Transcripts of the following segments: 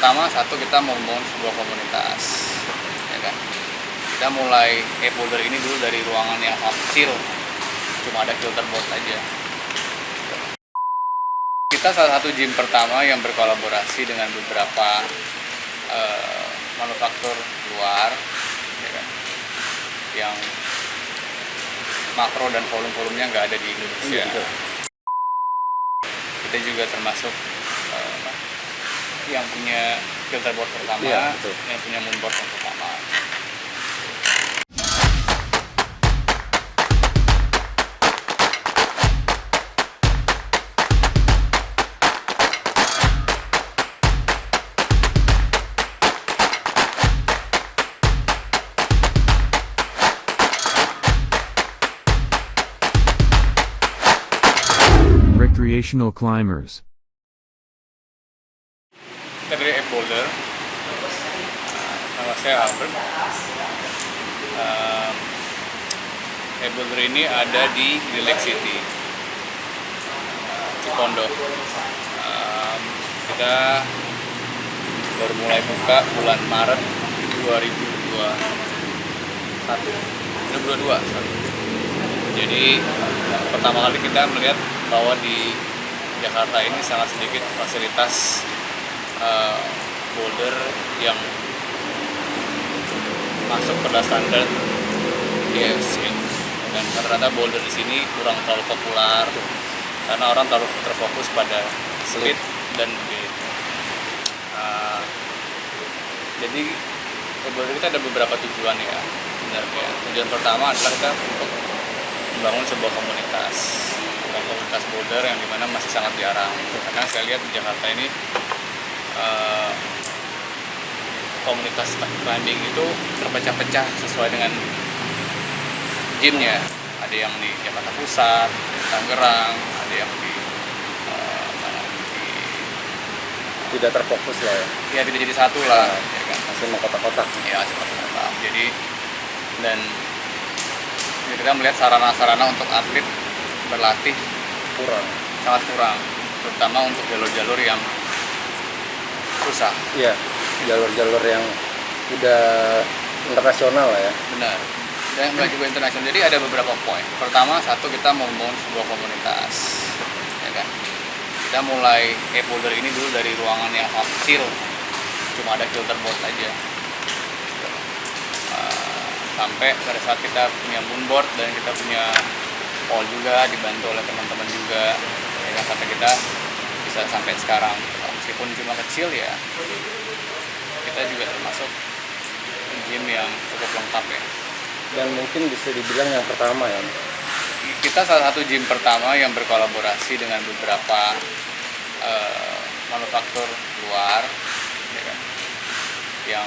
pertama, satu, kita mau membangun sebuah komunitas, ya kan. Kita mulai e-boulder ini dulu dari ruangan yang sangat kecil, cuma ada filter board aja. Kita salah satu gym pertama yang berkolaborasi dengan beberapa manufaktur luar, ya kan, yang makro dan volume-volumenya nggak ada di Indonesia. Kita juga termasuk yang punya filter board pertama, yang punya moonboard yang pertama. Recreational climbers. Kita dari e-boulder, nama saya Albert. E-boulder ini ada di Relax City, Cipondo. Kita baru mulai buka bulan Maret 2022. Jadi pertama kali kita melihat bahwa di Jakarta ini sangat sedikit fasilitas boulder yang masuk pada standar IFSC, dan rata-rata boulder di sini kurang terlalu populer karena orang terlalu terfokus pada split dan gate. Jadi boulder kita ada beberapa tujuan ya sebenarnya. Tujuan pertama adalah kita untuk membangun sebuah komunitas boulder yang dimana masih sangat jarang, karena saya lihat di Jakarta ini komunitas climbing itu terpecah-pecah sesuai dengan gymnya. Ada yang di Jakarta Pusat, di Tangerang, ada yang di tidak terfokus lah ya. Ya tidak jadi satu lah, ya kan. Masih mau kotak-kotak. Ya masih kotak-kotak. Jadi dan kita melihat sarana-sarana untuk atlet berlatih sangat kurang, terutama untuk jalur-jalur yang susah. Iya, jalur-jalur yang udah internasional lah ya. Benar. Dan nggak juga internasional. Jadi ada beberapa poin. Pertama, satu, kita mau membangun sebuah komunitas, ya kan. Kita mulai e-boulder ini dulu dari ruangan yang sangat kecil, cuma ada filter board aja. Sampai pada saat kita punya moonboard dan kita punya pole juga, dibantu oleh teman-teman juga, ya kan, sampai kita bisa sampai sekarang. Meskipun cuma kecil ya, kita juga termasuk gym yang cukup lengkap ya. Dan mungkin bisa dibilang yang pertama ya. Kita salah satu gym pertama yang berkolaborasi dengan beberapa manufaktur luar, ya kan, yang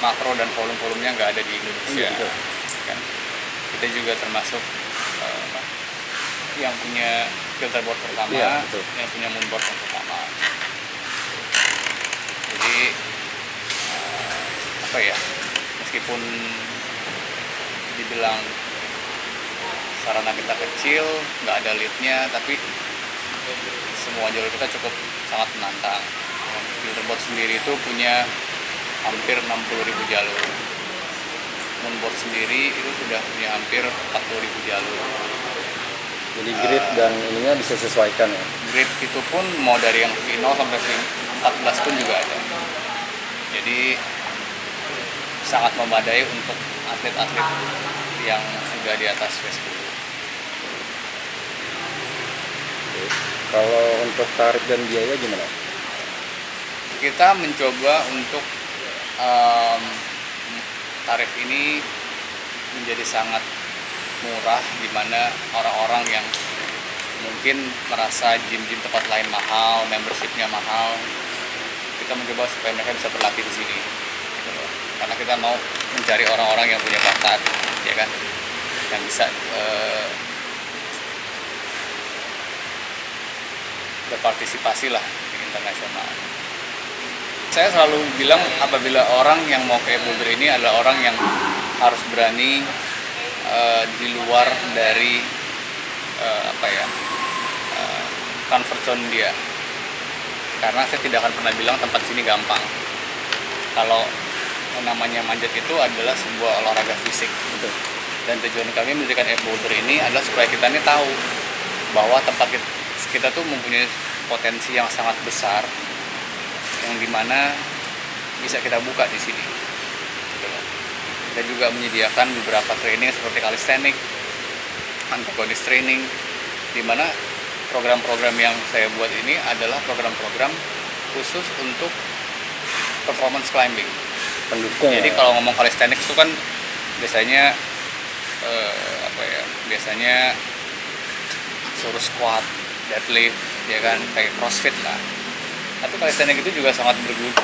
makro dan volume-volumenya nggak ada di Indonesia. Kan. Kita juga termasuk yang punya filter board pertama, yang punya moonboard yang pertama. Jadi apa ya, meskipun dibilang sarana kita kecil, nggak ada leadnya, tapi semua jalur kita cukup sangat menantang. Filter board sendiri itu punya hampir 60.000 jalur. Moonboard sendiri itu sudah punya hampir 40.000 jalur. Jadi grid dan ininya bisa sesuaikan ya. Grid itu pun mau dari yang V0 sampai V14 pun juga ada. Jadi sangat memadai untuk atlet-atlet yang sudah di atas V10. Kalau untuk tarif dan biaya gimana? Kita mencoba untuk tarif ini menjadi sangat murah, di mana orang-orang yang mungkin merasa gym-gym tempat lain mahal, membershipnya mahal, kita mencoba supaya mereka bisa berlatih di sini, gitu loh. Karena kita mau mencari orang-orang yang punya bakat, ya kan, yang bisa berpartisipasi lah di internasional. Saya selalu bilang apabila orang yang mau ke e-boulder ini adalah orang yang harus berani di luar dari comfort zone dia. karena saya tidak akan pernah bilang tempat sini gampang. Kalau yang namanya manjat itu adalah sebuah olahraga fisik. Betul. Dan tujuan kami mendirikan Ape Boulder ini adalah supaya kita ini tahu bahwa tempat kita tuh mempunyai potensi yang sangat besar yang dimana bisa kita buka di sini. Gitu loh. Kita juga menyediakan beberapa training seperti calisthenics, antagonis training, di mana program-program yang saya buat ini adalah program-program khusus untuk performance climbing. Pendukung. Jadi ya. kalau ngomong calisthenics itu kan biasanya biasanya suruh squat, deadlift, ya kan, kayak crossfit lah. Tapi calisthenics itu juga sangat berguna,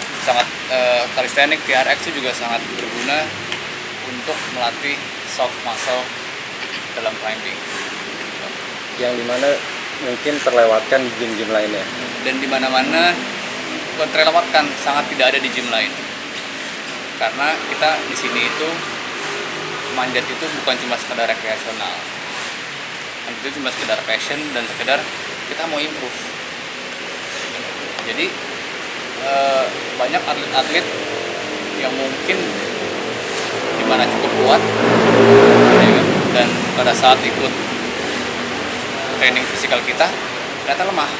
calisthenics TRX itu juga sangat berguna untuk melatih soft muscle dalam climbing. Yang dimana mungkin terlewatkan di gym-gym lainnya. Dan di mana-mana bukan terlewatkan, sangat tidak ada di gym lain. Karena kita di sini itu manjat itu bukan cuma sekedar rekreasional. Manjat itu cuma sekedar passion dan sekedar kita mau improve. Jadi banyak atlet-atlet yang mungkin dimana cukup kuat, ya kan? Dan pada saat ikut training fisikal kita ternyata lemah.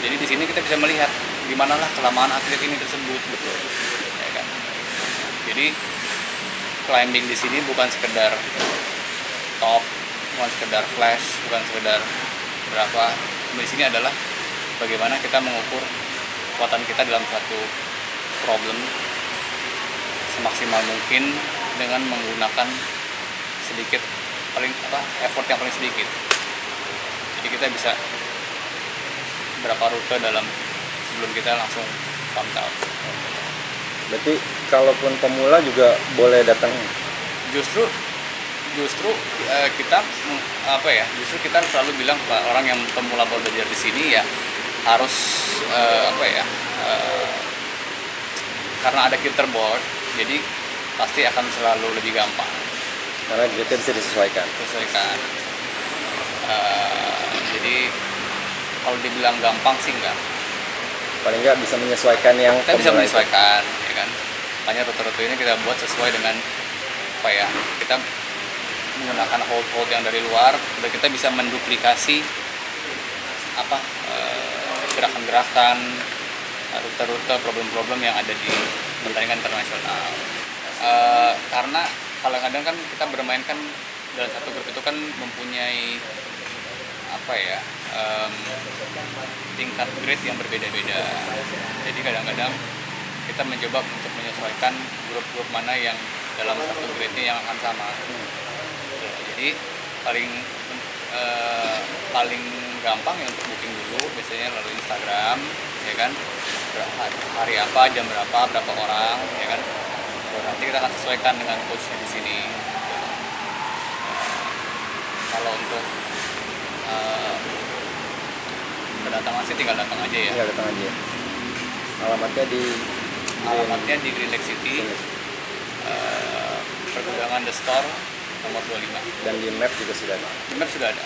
Jadi di sini kita bisa melihat di manalah kelemahan atlet ini tersebut, betul, ya kan? Jadi climbing di sini bukan sekedar top, bukan sekedar flash, bukan sekedar berapa. Di sini adalah bagaimana kita mengukur kekuatan kita dalam suatu problem semaksimal mungkin dengan menggunakan sedikit effort yang paling sedikit. Jadi kita bisa berapa rute dalam sebelum kita langsung pump out. Berarti kalaupun pemula juga boleh datang. Justru kita justru kita selalu bilang ke orang yang pemula baru belajar di sini ya harus karena ada filter board, jadi pasti akan selalu lebih gampang. Karena gridnya bisa disesuaikan. Jadi kalau dibilang gampang sih enggak. Paling nggak bisa menyesuaikan yang Kita bisa pemula itu. menyesuaikan, ya kan. Makanya rute-rute ini kita buat sesuai dengan kita menggunakan hold yang dari luar, dan kita bisa menduplikasi gerakan-gerakan, rute-rute, problem-problem yang ada di pertandingan internasional. Karena kadang-kadang kan kita bermain kan dalam satu grup itu kan mempunyai tingkat grade yang berbeda-beda. Jadi kadang-kadang kita mencoba untuk menyesuaikan grup-grup mana yang dalam satu grade-nya yang akan sama. Jadi paling gampang ya untuk booking dulu, biasanya melalui Instagram, ya kan, hari apa, jam berapa orang, ya kan. Nanti kita akan sesuaikan dengan coachnya di sini. Kalau untuk kedatangan sih tinggal datang aja ya. Tinggal datang aja. Alamatnya di Green Lake City, pergudangan The Store nomor 25. dan di map juga sudah ada. Di map sudah ada.